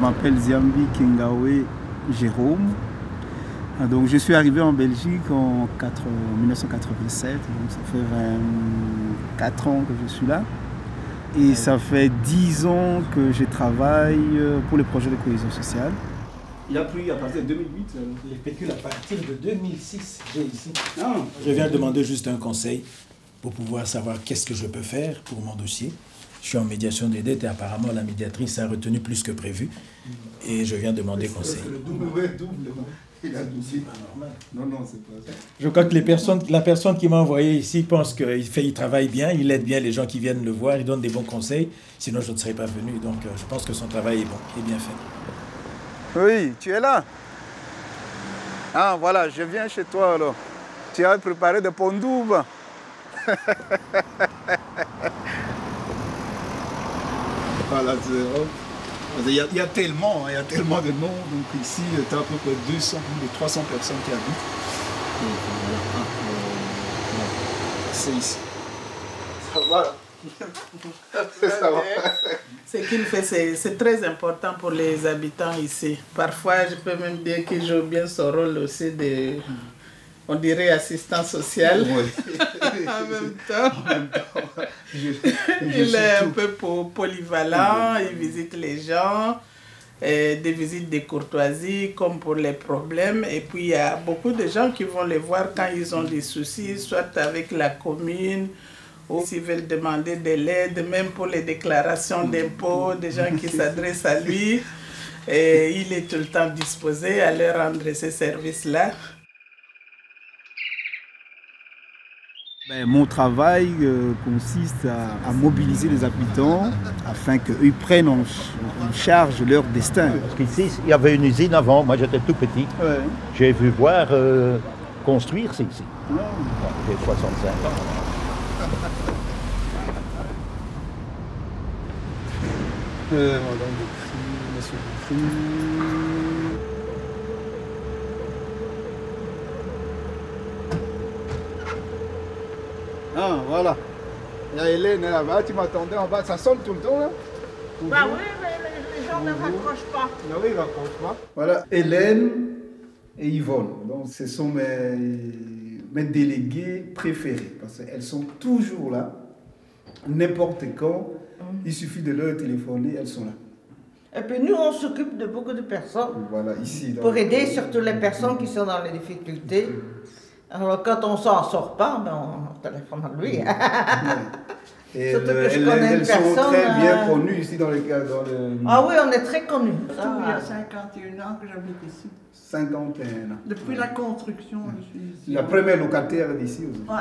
m'appelle Ziambi Kingawe Jérôme. Donc, je suis arrivé en Belgique en 1987, donc ça fait 24 ans que je suis là. Et ça fait 10 ans que je travaille pour le projet de cohésion sociale. Il a pris à partir de 2008. Les pécules à partir de 2006, j'ai ici. Ah. Je viens demander juste un conseil pour pouvoir savoir qu'est-ce que je peux faire pour mon dossier. Je suis en médiation des dettes et apparemment la médiatrice a retenu plus que prévu. Et je viens demander conseil. Le double. Il a un dossier normal. Non, c'est pas ça. Je crois que la personne qui m'a envoyé ici pense qu'il travaille bien, il aide bien les gens qui viennent le voir, il donne des bons conseils. Sinon, je ne serais pas venu. Donc, je pense que son travail est bon, est bien fait. Oui, tu es là. Ah, voilà, je viens chez toi alors. Tu as préparé des pondoubes. Voilà, il y a tellement de noms. Donc ici, tu as à peu près 200 ou 300 personnes qui habitent. C'est ici. Ça va. Ça va. Ce qu'il fait, c'est très important pour les habitants ici. Parfois, je peux même dire qu'il joue bien son rôle aussi de, on dirait, assistant social. Oui. En même temps. Il est un peu polyvalent, il visite les gens, des visites de courtoisie comme pour les problèmes. Et puis, il y a beaucoup de gens qui vont les voir quand ils ont des soucis, soit avec la commune, ou s'ils veulent demander de l'aide, même pour les déclarations d'impôts, des gens qui s'adressent à lui. Et il est tout le temps disposé à leur rendre ces services-là. Mon travail consiste à mobiliser les habitants afin qu'eux prennent en charge leur destin. Parce qu'ici, il y avait une usine avant, moi j'étais tout petit. Ouais. J'ai vu voir construire, c'est ici. Ouais. J'ai 65 ans. Madame Monsieur Bouffry. Ah, voilà. Il y a Hélène là-bas, tu m'attendais en bas, ça sonne tout le temps là? Bah oui, mais les gens ne raccrochent pas. Non, oui, ils ne raccrochent pas. Voilà, Hélène et Yvonne. Donc, ce sont mes délégués préférés parce qu'elles sont toujours là, n'importe quand. Il suffit de leur téléphoner, elles sont là. Et puis nous, on s'occupe de beaucoup de personnes. Voilà, ici. Pour aider surtout les personnes qui sont dans les difficultés. Alors quand on s'en sort pas, ben, on téléphone à lui. Et surtout que je connais elles sont très bien connues ici dans le... Ah oui, on est très connus. Il y a 51 ans que j'habite ici. 51 ans. Depuis la construction, je suis ici. La première locataire d'ici aussi. Ouais.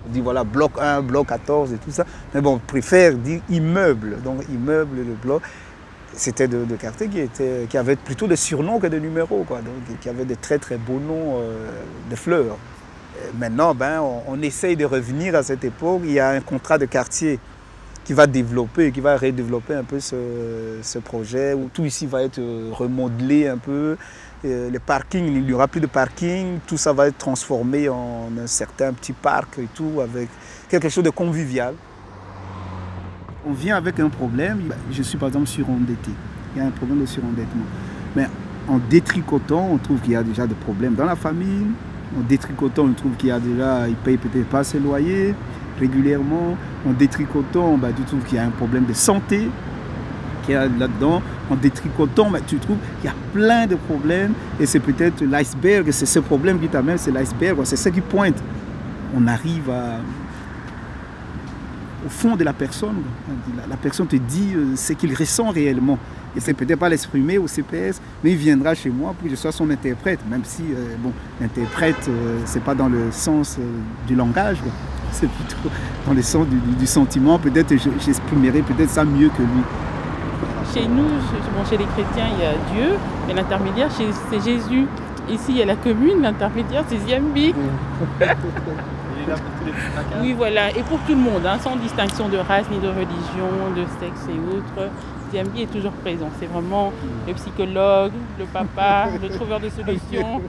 On dit voilà, bloc 1, bloc 14 et tout ça. Mais bon, on préfère dire immeuble. Donc immeuble, le bloc, c'était de quartiers qui avaient plutôt des surnoms que des numéros, quoi. Donc qui avaient des très très beaux noms de fleurs. Et maintenant, on essaye de revenir à cette époque. Il y a un contrat de quartier qui va développer, qui va redévelopper un peu ce projet, où tout ici va être remodelé un peu. Les parkings, il n'y aura plus de parking, tout ça va être transformé en un certain petit parc et tout, avec quelque chose de convivial. On vient avec un problème, je suis par exemple surendetté, il y a un problème de surendettement. Mais en détricotant, on trouve qu'il y a déjà des problèmes dans la famille, en détricotant, on trouve qu'il y a déjà, il ne paye peut-être pas ses loyers régulièrement, en détricotant, tu trouves qu'il y a un problème de santé qui est là-dedans. En détricotant, tu trouves qu'il y a plein de problèmes et c'est peut-être l'iceberg, c'est ce problème qui t'amène, c'est l'iceberg, c'est ce qui pointe. On arrive au fond de la personne. La personne te dit ce qu'il ressent réellement. Et c'est peut-être pas l'exprimer au CPS, mais il viendra chez moi pour que je sois son interprète, même si l'interprète, c'est pas dans le sens du langage, quoi. C'est plutôt dans le sens du sentiment. Peut-être j'exprimerai peut-être ça mieux que lui. Chez nous, chez les chrétiens, il y a Dieu, mais l'intermédiaire, c'est Jésus. Ici, il y a la commune, l'intermédiaire, c'est Ziambi. Oui, voilà, et pour tout le monde, sans distinction de race, ni de religion, de sexe et autres. Ziambi est toujours présent. C'est vraiment le psychologue, le papa, le trouveur de solutions.